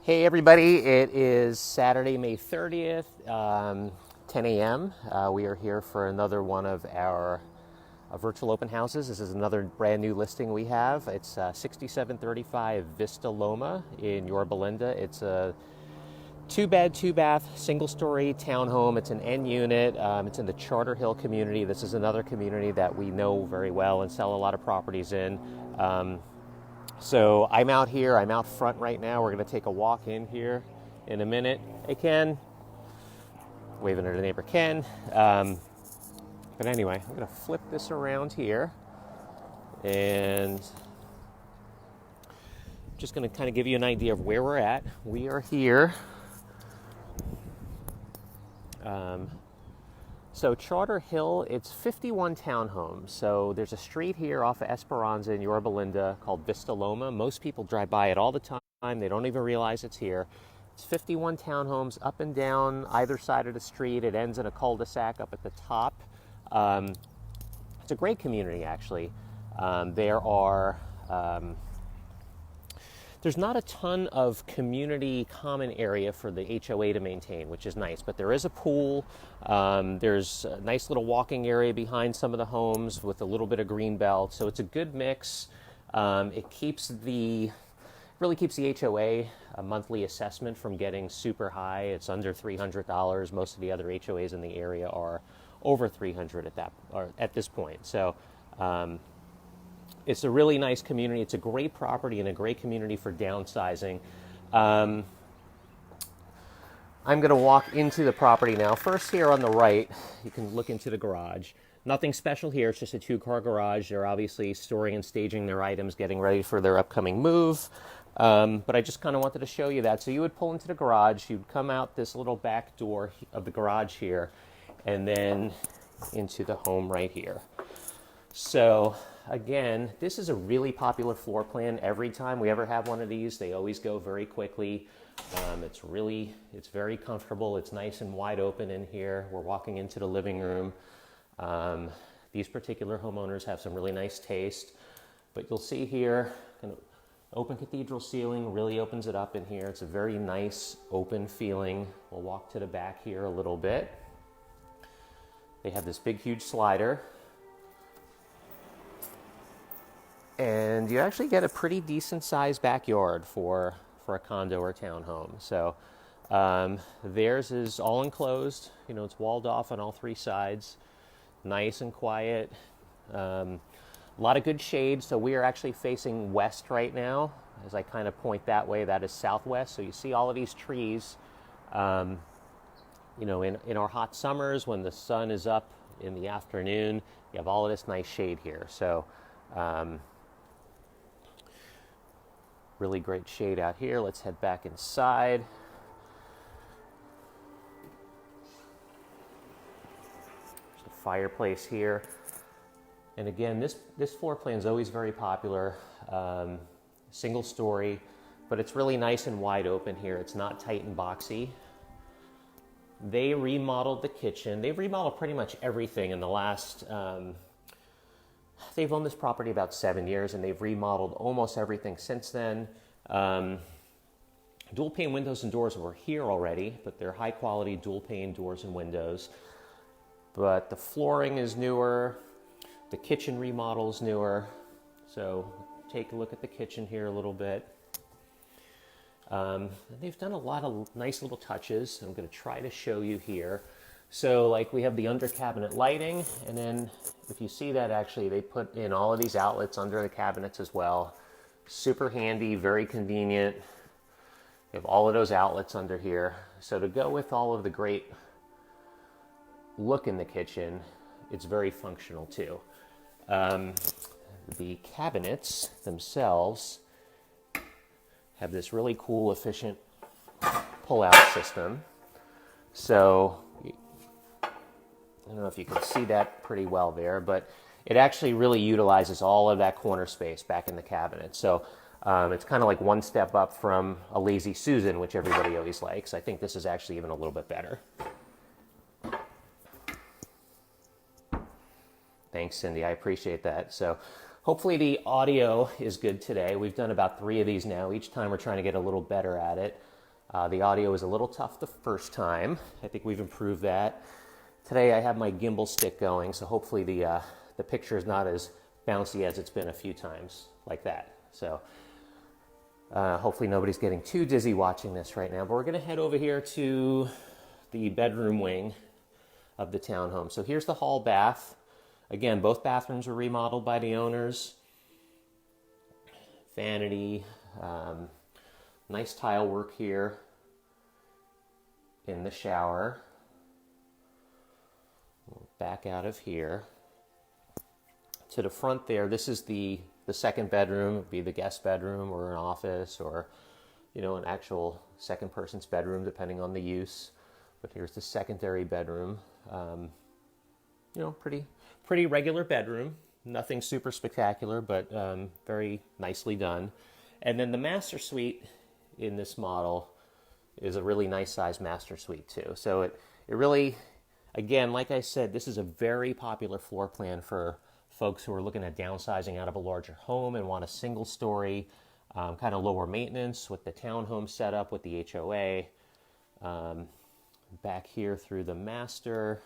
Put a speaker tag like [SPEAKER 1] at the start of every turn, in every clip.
[SPEAKER 1] Hey everybody, it is Saturday, May 30th, 10 a.m. We are here for another one of our virtual open houses. This is another brand new listing we have. It's 6735 Vista Loma in Yorba. It's a two-bed, two-bath, single-story townhome. It's an N unit. It's in the Charter Hill community. This is another community that we know very well and sell a lot of properties in. So I'm out here, I'm out front right now. We're going to take a walk in here in a minute. Hey, Ken. Waving at our neighbor, Ken. But anyway, I'm going to flip this around here. And just going to kind of give you an idea of where we're at. We are here. So Charter Hill, it's 51 townhomes. So there's a street here off of Esperanza in Yorba called Vista Loma. Most people drive by it all the time. They don't even realize it's here. It's 51 townhomes up and down either side of the street. It ends in a cul-de-sac up at the top. It's a great community, actually. There's not a ton of community common area for the HOA to maintain, which is nice, but there is a pool. There's a nice little walking area behind some of the homes with a little bit of green belt, so it's a good mix. It really keeps the HOA a monthly assessment from getting super high. It's under $300. Most of the other HOAs in the area are over $300 at this point. So. It's a really nice community. It's a great property and a great community for downsizing. I'm going to walk into the property now. First, here on the right, you can look into the garage. Nothing special here. It's just a two-car garage. They're obviously storing and staging their items, getting ready for their upcoming move. But I just kind of wanted to show you that. So you would pull into the garage. You'd come out this little back door of the garage here, and then into the home right here. So again, this is a really popular floor plan. Every time we ever have one of these, they always go very quickly. It's very comfortable. It's nice and wide open in here. We're walking into the living room. These particular homeowners have some really nice taste, but you'll see here, kind of open cathedral ceiling really opens it up in here. It's a very nice open feeling. We'll walk to the back here a little bit. They have this big, huge slider. And you actually get a pretty decent sized backyard for a condo or townhome. So theirs is all enclosed. You know, it's walled off on all three sides. Nice and quiet. A lot of good shade. So we are actually facing west right now. As I kind of point that way, that is southwest. So you see all of these trees. You know, in our hot summers when the sun is up in the afternoon, you have all of this nice shade here. So really great shade out here. Let's head back inside. There's a fireplace here. And again, this floor plan is always very popular. Single story, but it's really nice and wide open here. It's not tight and boxy. They remodeled the kitchen. They've remodeled pretty much everything in the last... They've owned this property about 7 years, and they've remodeled almost everything since then. Dual pane windows and doors were here already, but they're high quality dual pane doors and windows. But the flooring is newer. The kitchen remodel is newer. So take a look at the kitchen here a little bit. They've done a lot of nice little touches. I'm going to try to show you here. So like we have the under cabinet lighting, and then if you see that, actually they put in all of these outlets under the cabinets as well. Super handy, very convenient. You have all of those outlets under here. So to go with all of the great look in the kitchen, it's very functional too. The cabinets themselves have this really cool, efficient pull-out system. So I don't know if you can see that pretty well there, but it actually really utilizes all of that corner space back in the cabinet. So it's kind of like one step up from a Lazy Susan, which everybody always likes. I think this is actually even a little bit better. Thanks, Cindy. I appreciate that. So hopefully the audio is good today. We've done about 3 of these now. Each time we're trying to get a little better at it. The audio is a little tough the first time. I think we've improved that. Today I have my gimbal stick going, so hopefully the picture is not as bouncy as it's been a few times like that. So hopefully nobody's getting too dizzy watching this right now. But we're going to head over here to the bedroom wing of the townhome. So here's the hall bath. Again, both bathrooms were remodeled by the owners. Vanity, nice tile work here in the shower. We'll back out of here. To the front there, this is the second bedroom. It would be the guest bedroom or an office or, an actual second person's bedroom depending on the use. But here's the secondary bedroom. Pretty regular bedroom. Nothing super spectacular, but very nicely done. And then the master suite in this model is a really nice size master suite too. So it really, again, like I said, this is a very popular floor plan for folks who are looking at downsizing out of a larger home and want a single story, kind of lower maintenance with the townhome setup with the HOA. Back here through the master.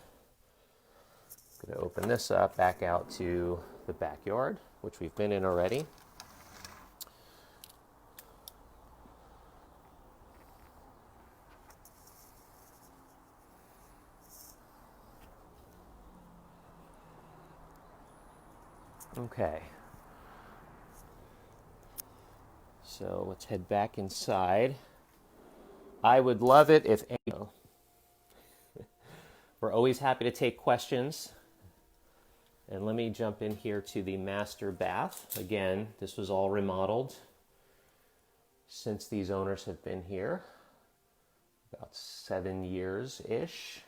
[SPEAKER 1] I'm going to open this up, back out to the backyard, which we've been in already. Okay. So let's head back inside. I would love it if we're always happy to take questions. And let me jump in here to the master bath. Again, this was all remodeled since these owners have been here, about 7 years-ish.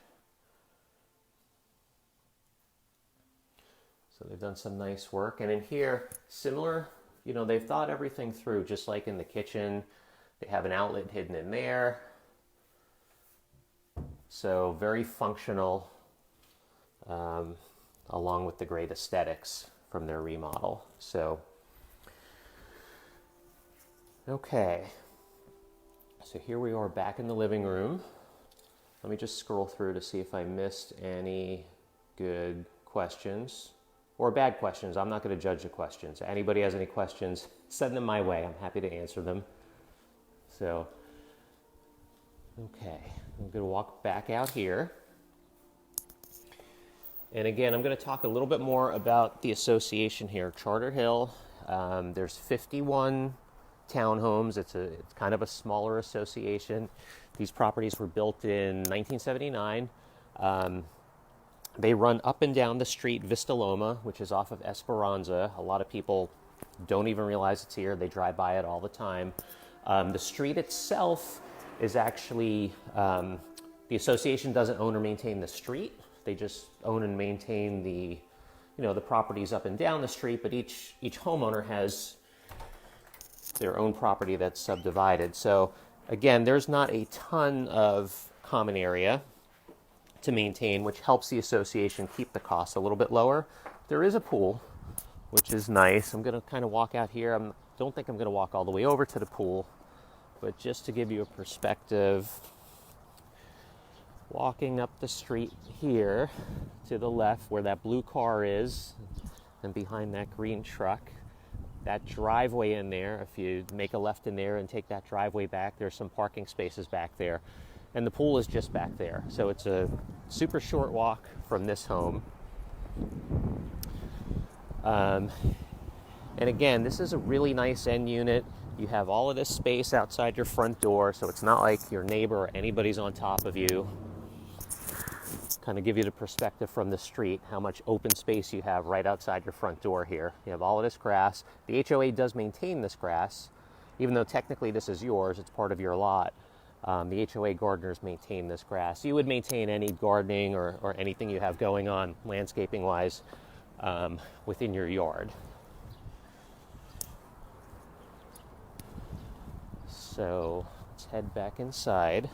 [SPEAKER 1] So they've done some nice work. And in here, similar, they've thought everything through, just like in the kitchen. They have an outlet hidden in there. So very functional, along with the great aesthetics from their remodel. So, okay. So here we are back in the living room. Let me just scroll through to see if I missed any good questions or bad questions. I'm not going to judge the questions. Anybody has any questions, send them my way. I'm happy to answer them. So, okay, I'm going to walk back out here. And again, I'm going to talk a little bit more about the association here. Charter Hill, there's 51 townhomes. It's kind of a smaller association. These properties were built in 1979. They run up and down the street, Vista Loma, which is off of Esperanza. A lot of people don't even realize it's here. They drive by it all the time. The street itself is actually, the association doesn't own or maintain the street. They just own and maintain the properties up and down the street, but each homeowner has their own property that's subdivided. So again, there's not a ton of common area to maintain, which helps the association keep the costs a little bit lower. There is a pool, which is nice. I'm going to kind of walk out here. I don't think I'm going to walk all the way over to the pool, but just to give you a perspective, walking up the street here to the left where that blue car is and behind that green truck, that driveway in there, if you make a left in there and take that driveway back, there's some parking spaces back there. And the pool is just back there. So it's a super short walk from this home. And again, this is a really nice end unit. You have all of this space outside your front door, so it's not like your neighbor or anybody's on top of you. Kind of give you the perspective from the street, how much open space you have right outside your front door here. You have all of this grass. The HOA does maintain this grass, even though technically this is yours, it's part of your lot. The HOA gardeners maintain this grass. You would maintain any gardening or anything you have going on landscaping-wise within your yard. So let's head back inside.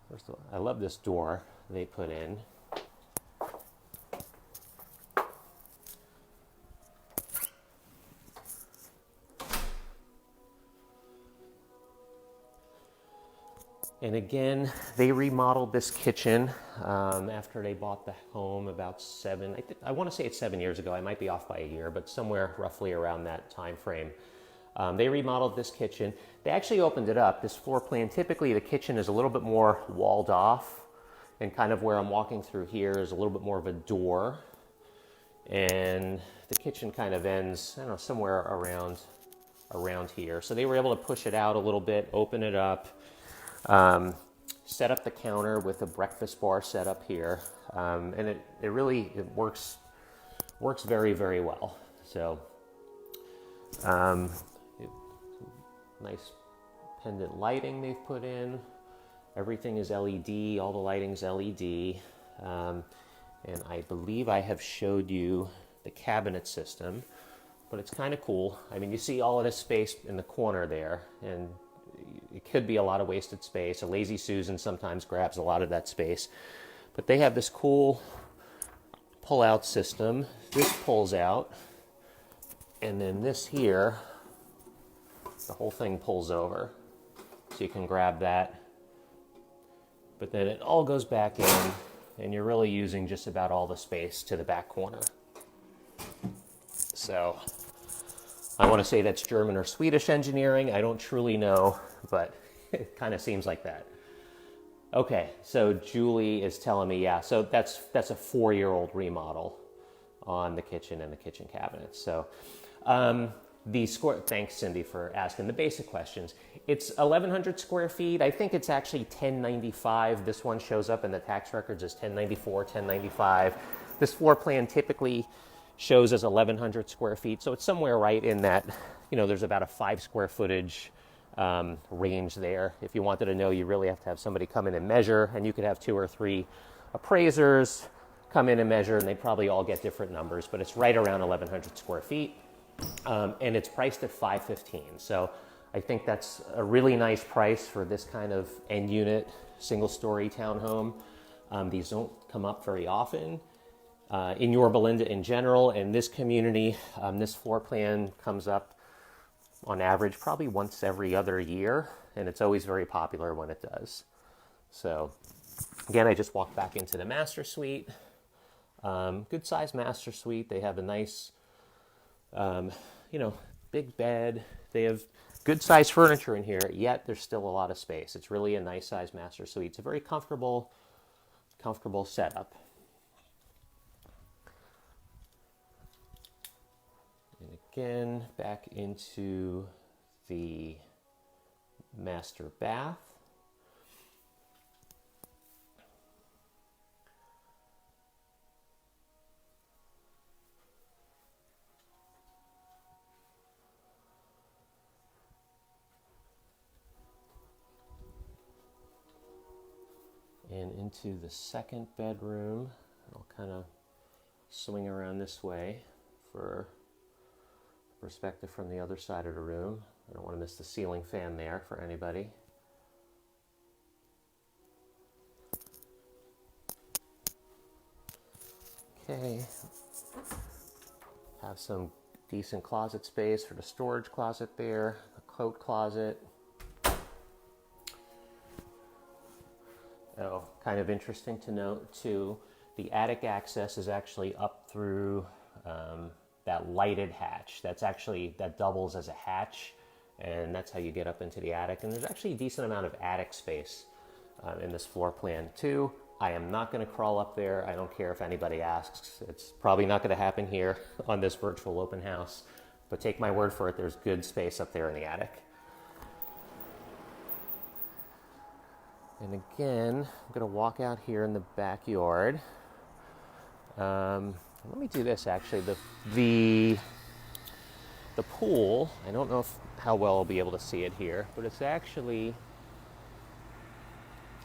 [SPEAKER 1] First of all, I love this door they put in. And again, they remodeled this kitchen after they bought the home about I want to say it's 7 years ago. I might be off by a year, but somewhere roughly around that time frame. They remodeled this kitchen. They actually opened it up. This floor plan, typically the kitchen is a little bit more walled off, and kind of where I'm walking through here is a little bit more of a door. And the kitchen kind of ends, I don't know, somewhere around here. So they were able to push it out a little bit, open it up, set up the counter with a breakfast bar set up here. And it really works very, very well. So nice pendant lighting they've put in. Everything is LED, all the lighting's LED. And I believe I have showed you the cabinet system, but it's kind of cool. I mean, you see all of this space in the corner there, and it could be a lot of wasted space. A lazy Susan sometimes grabs a lot of that space, but they have this cool pull-out system. This pulls out, and then this here, the whole thing pulls over, so you can grab that. But then it all goes back in, and you're really using just about all the space to the back corner. So I want to say that's German or Swedish engineering. I don't truly know, but it kind of seems like that. Okay, so Julie is telling me, yeah, so that's a 4-year-old remodel on the kitchen and the kitchen cabinets. So thanks, Cindy, for asking the basic questions. It's 1,100 square feet. I think it's actually 1095. This one shows up in the tax records as 1094, 1095. This floor plan typically shows as 1,100 square feet. So it's somewhere right in that, there's about a 5 square footage range there. If you wanted to know, you really have to have somebody come in and measure, and you could have 2 or 3 appraisers come in and measure, and they probably all get different numbers, but it's right around 1,100 square feet. And it's priced at $515. So I think that's a really nice price for this kind of end unit, single story townhome. These don't come up very often in Yorba Linda in general. And this community, this floor plan comes up on average probably once every other year. And it's always very popular when it does. So again, I just walked back into the master suite. Good size master suite. They have a nice big bed. They have good size furniture in here, yet there's still a lot of space. It's really a nice size master suite. It's a very comfortable setup. And again, back into the master bath. And into the second bedroom. I'll kind of swing around this way for perspective from the other side of the room. I don't want to miss the ceiling fan there for anybody. Okay. Have some decent closet space for the storage closet there, the coat closet. Oh, kind of interesting to note too, the attic access is actually up through that lighted hatch. That doubles as a hatch, and that's how you get up into the attic. And there's actually a decent amount of attic space in this floor plan too. I am not going to crawl up there. I don't care if anybody asks. It's probably not going to happen here on this virtual open house, but take my word for it, there's good space up there in the attic. And again, I'm going to walk out here in the backyard. Let me do this actually. The pool, I don't know how well I'll be able to see it here, but it's actually,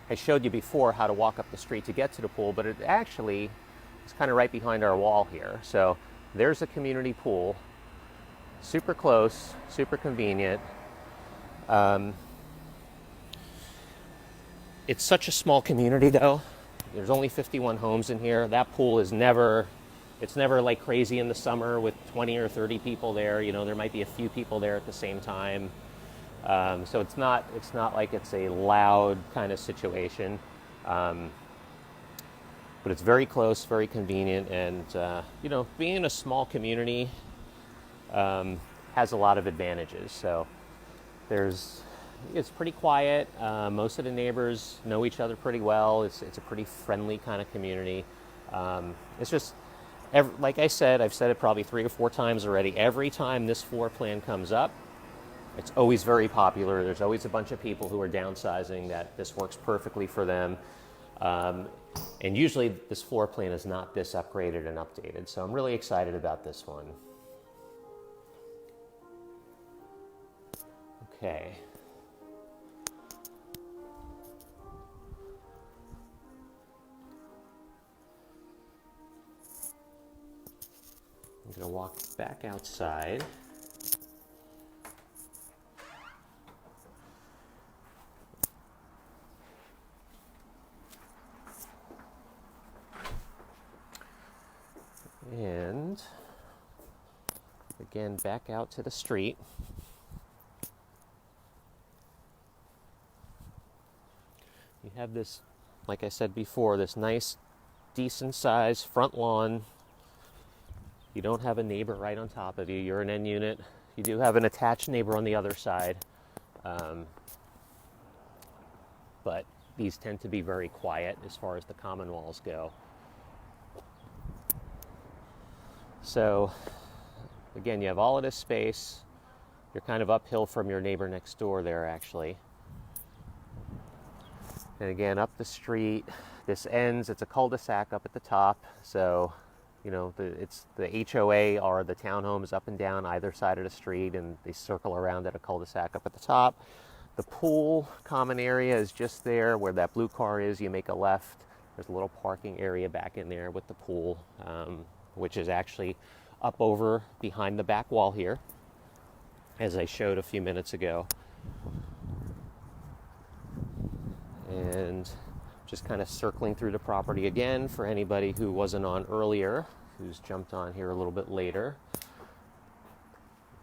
[SPEAKER 1] I showed you before how to walk up the street to get to the pool, but it actually is kind of right behind our wall here. So there's a community pool, super close, super convenient. It's such a small community though. There's only 51 homes in here. That pool is never like crazy in the summer with 20 or 30 people there. There might be a few people there at the same time. So it's not like it's a loud kind of situation, but it's very close, very convenient, and being in a small community has a lot of advantages. So it's pretty quiet. Most of the neighbors know each other pretty well. It's a pretty friendly kind of community. It's just, like I said, I've said it probably 3 or 4 times already. Every time this floor plan comes up, it's always very popular. There's always a bunch of people who are downsizing that this works perfectly for them. And usually this floor plan is not this upgraded and updated. So I'm really excited about this one. Okay. I'm going to walk back outside. And again, back out to the street. You have this, like I said before, this nice, decent sized front lawn. You don't have a neighbor right on top of you. You're an end unit. You do have an attached neighbor on the other side. But these tend to be very quiet as far as the common walls go. So, again, you have all of this space. You're kind of uphill from your neighbor next door there, actually. And again, up the street, this ends, it's a cul-de-sac up at the top. So, it's the HOA or the townhomes up and down either side of the street, and they circle around at a cul-de-sac up at the top. The pool common area is just there where that blue car is. You make a left. There's a little parking area back in there with the pool, which is actually up over behind the back wall here, as I showed a few minutes ago. And just kind of circling through the property again for anybody who wasn't on earlier, who's jumped on here a little bit later.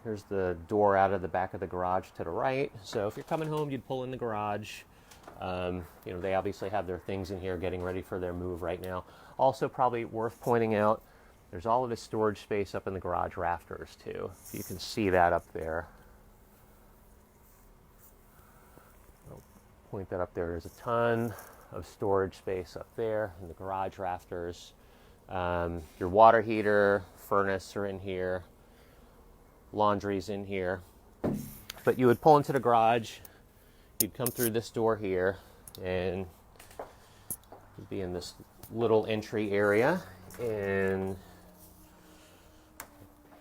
[SPEAKER 1] Here's the door out of the back of the garage to the right. So if you're coming home, you'd pull in the garage. They obviously have their things in here getting ready for their move right now. Also, probably worth pointing out, there's all of this storage space up in the garage rafters too. You can see that up there. I'll point that up there. There's a ton of storage space up there in the garage rafters. Your water heater, furnace are in here. Laundry's in here. But you would pull into the garage, you'd come through this door here, and you'd be in this little entry area, and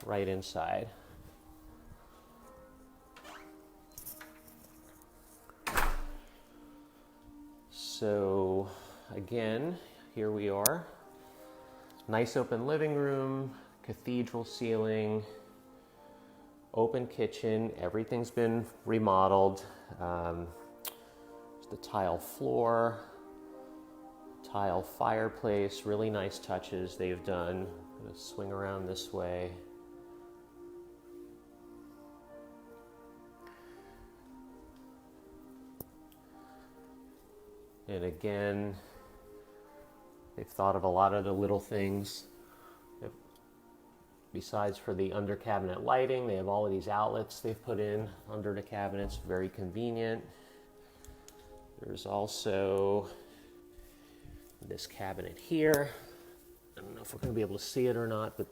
[SPEAKER 1] right inside. So again, here we are. Nice open living room, cathedral ceiling, open kitchen. Everything's been remodeled. The tile floor, tile fireplace, really nice touches they've done. I'm gonna swing around this way. And again, they've thought of a lot of the little things. Besides for the under cabinet lighting, they have all of these outlets they've put in under the cabinets, very convenient. There's also this cabinet here. I don't know if we're going to be able to see it or not, but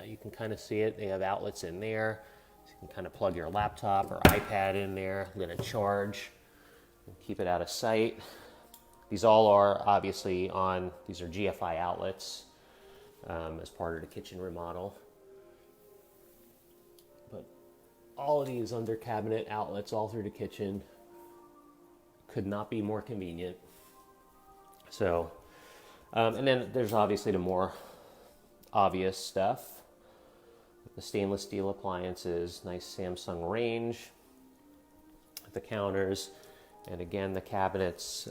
[SPEAKER 1] you can kind of see it. They have outlets in there. So you can kind of plug your laptop or iPad in there. I'm going to charge and keep it out of sight. These all are obviously these are GFI outlets as part of the kitchen remodel. But all of these under cabinet outlets all through the kitchen could not be more convenient. So, and then there's obviously the more obvious stuff. The stainless steel appliances, nice Samsung range, the counters, and again the cabinets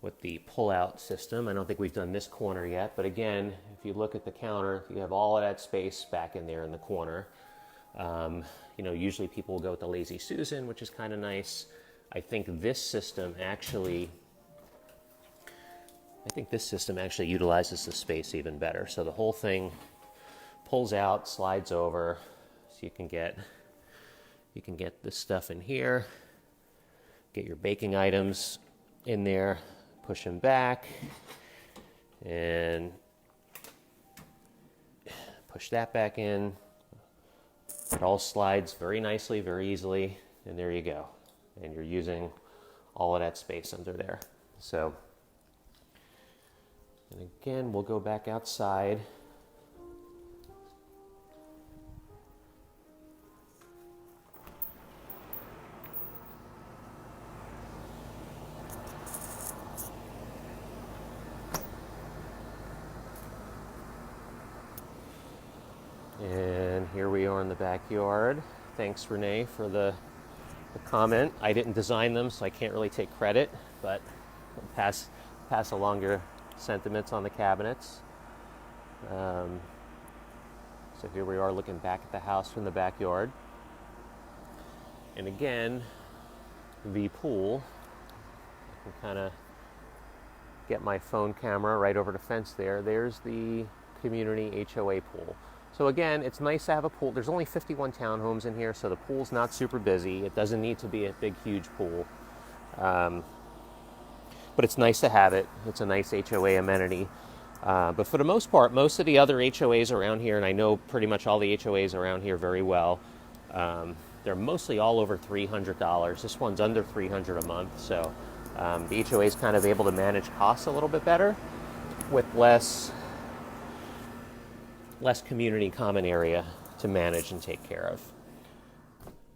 [SPEAKER 1] with the pull-out system. I don't think we've done this corner yet, but again, if you look at the counter, you have all of that space back in there in the corner. Usually people will go with the Lazy Susan, which is kind of nice. I think this system actually utilizes the space even better. So the whole thing pulls out, slides over, so you can get this stuff in here, get your baking items in there, push them back, and push that back in. It all slides very nicely, very easily, and there you go. And you're using all of that space under there. So, and again, we'll go back outside. And here we are in the backyard. Thanks, Renee, for the comment. I didn't design them, so I can't really take credit, but I'll pass along your sentiments on the cabinets. So here we are looking back at the house from the backyard. And again, the pool, I can kind of get my phone camera right over the fence there. There's the community HOA pool. So again, it's nice to have a pool. There's only 51 townhomes in here, so the pool's not super busy. It doesn't need to be a big, huge pool. But it's nice to have it. It's a nice HOA amenity. But for the most part, most of the other HOAs around here, and I know pretty much all the HOAs around here very well, they're mostly all over $300. This one's under $300 a month, so the HOA is kind of able to manage costs a little bit better with less community common area to manage and take care of.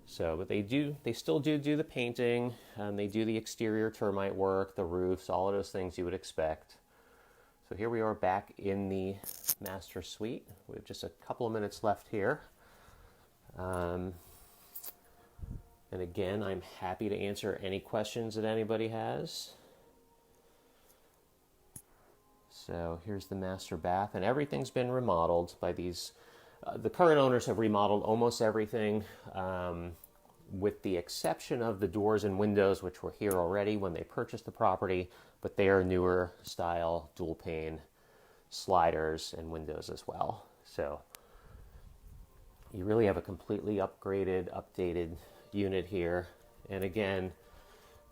[SPEAKER 1] So, but they still do the painting, they do the exterior termite work, the roofs, all of those things you would expect. So here we are back in the master suite. We have just a couple of minutes left here. And again, I'm happy to answer any questions that anybody has. So here's the master bath, and everything's been remodeled by these. The current owners have remodeled almost everything, with the exception of the doors and windows, which were here already when they purchased the property, but they are newer style dual pane sliders and windows as well. So you really have a completely upgraded, updated unit here. And again,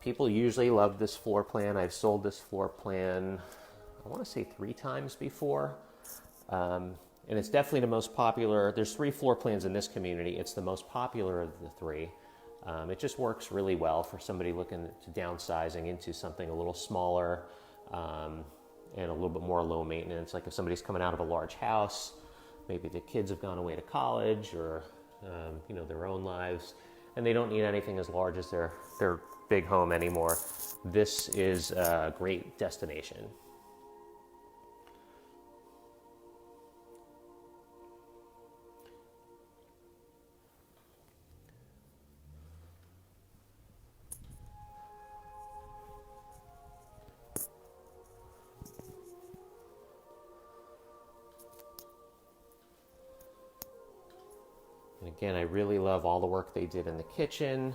[SPEAKER 1] people usually love this floor plan. I've sold this floor plan, I want to say 3 times before. And it's definitely the most popular. There's 3 floor plans in this community. It's the most popular of the 3. It just works really well for somebody looking to downsizing into something a little smaller and a little bit more low maintenance. Like if somebody's coming out of a large house, maybe the kids have gone away to college or their own lives, and they don't need anything as large as their big home anymore. This is a great destination. Again, I really love all the work they did in the kitchen.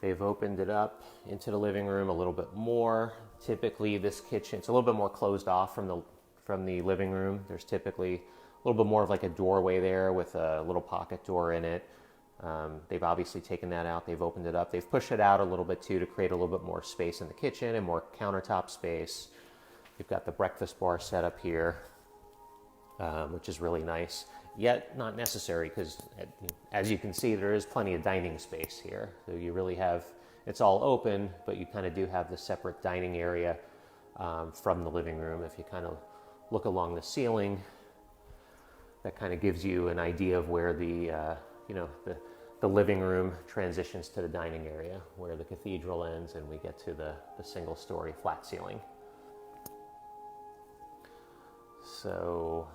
[SPEAKER 1] They've opened it up into the living room a little bit more. Typically, this kitchen, it's a little bit more closed off from the living room. There's typically a little bit more of like a doorway there with a little pocket door in it. They've obviously taken that out. They've opened it up. They've pushed it out a little bit too to create a little bit more space in the kitchen and more countertop space. You've got the breakfast bar set up here, which is really nice. Yet not necessary, because as you can see, there is plenty of dining space here. So you really have, it's all open, but you kind of do have the separate dining area from the living room. If you kind of look along the ceiling, that kind of gives you an idea of where the living room transitions to the dining area, where the cathedral ends and we get to the single-story flat ceiling. So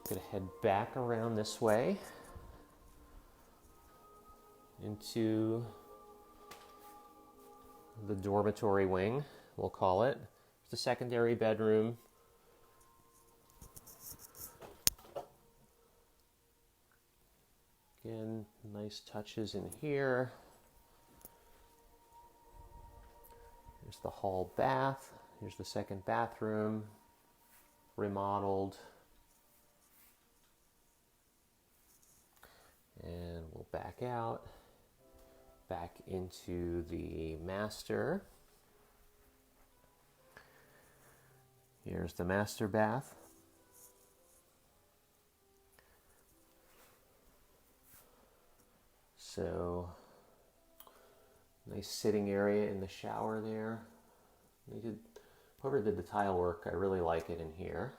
[SPEAKER 1] gonna head back around this way into the dormitory wing, we'll call it. It's the secondary bedroom. Again, nice touches in here. Here's the hall bath. Here's the second bathroom, remodeled. And we'll back out, back into the master. Here's the master bath. So, nice sitting area in the shower there. Whoever did the tile work, I really like it in here.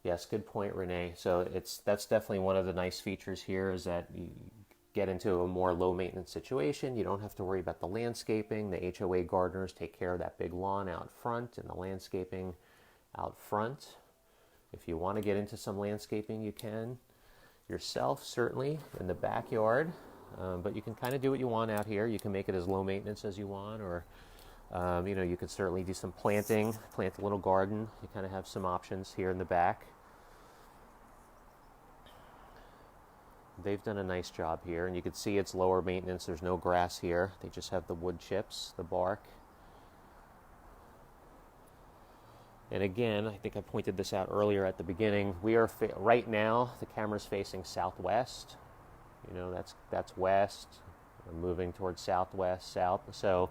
[SPEAKER 1] Yes, good point, Renee. So that's definitely one of the nice features here is that you get into a more low maintenance situation. You don't have to worry about the landscaping. The HOA gardeners take care of that big lawn out front and the landscaping out front. If you want to get into some landscaping, you can yourself, certainly, in the backyard. But you can kind of do what you want out here. You can make it as low maintenance as you want, or you could certainly do some planting, plant a little garden. You kind of have some options here in the back. They've done a nice job here, and you can see it's lower maintenance. There's no grass here. They just have the wood chips, the bark. And again, I think I pointed this out earlier at the beginning. We are right now, the camera's facing southwest. That's west. We're moving towards southwest, south. So,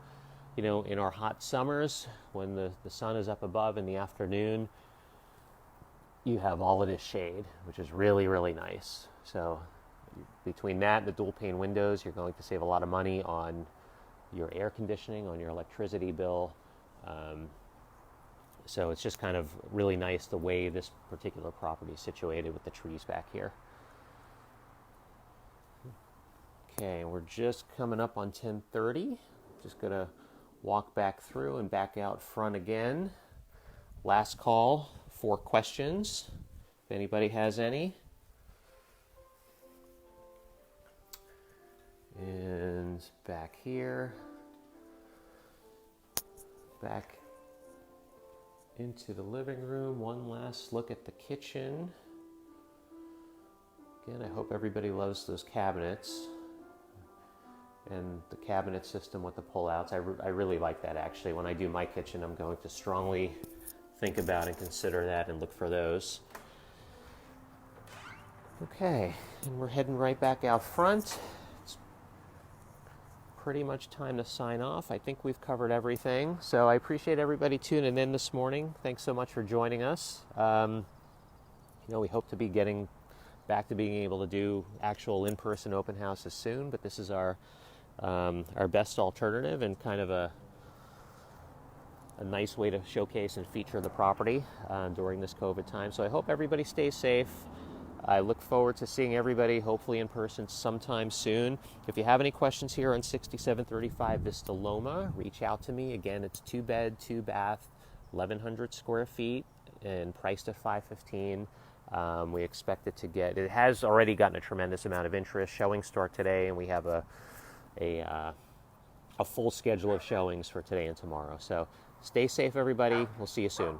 [SPEAKER 1] in our hot summers, when the sun is up above in the afternoon, you have all of this shade, which is really, really nice. So between that and the dual pane windows, you're going to save a lot of money on your air conditioning, on your electricity bill. So it's just kind of really nice the way this particular property is situated with the trees back here. Okay, we're just coming up on 10:30. Just going to walk back through and back out front again. Last call for questions, if anybody has any. And back here, back into the living room. One last look at the kitchen. Again, I hope everybody loves those cabinets and the cabinet system with the pullouts. I really like that, actually. When I do my kitchen, I'm going to strongly think about and consider that and look for those. Okay, and we're heading right back out front. It's pretty much time to sign off. I think we've covered everything. So I appreciate everybody tuning in this morning. Thanks so much for joining us. We hope to be getting back to being able to do actual in-person open houses soon, but this is our best alternative and kind of a nice way to showcase and feature the property during this COVID time. So I hope everybody stays safe. I look forward to seeing everybody hopefully in person sometime soon. If you have any questions here on 6735 Vista Loma, reach out to me. Again, it's 2-bed, 2-bath, 1,100 square feet and priced at $515,000. We expect it has already gotten a tremendous amount of interest. Showings start today, and we have a full schedule of showings for today and tomorrow. So stay safe, everybody. We'll see you soon.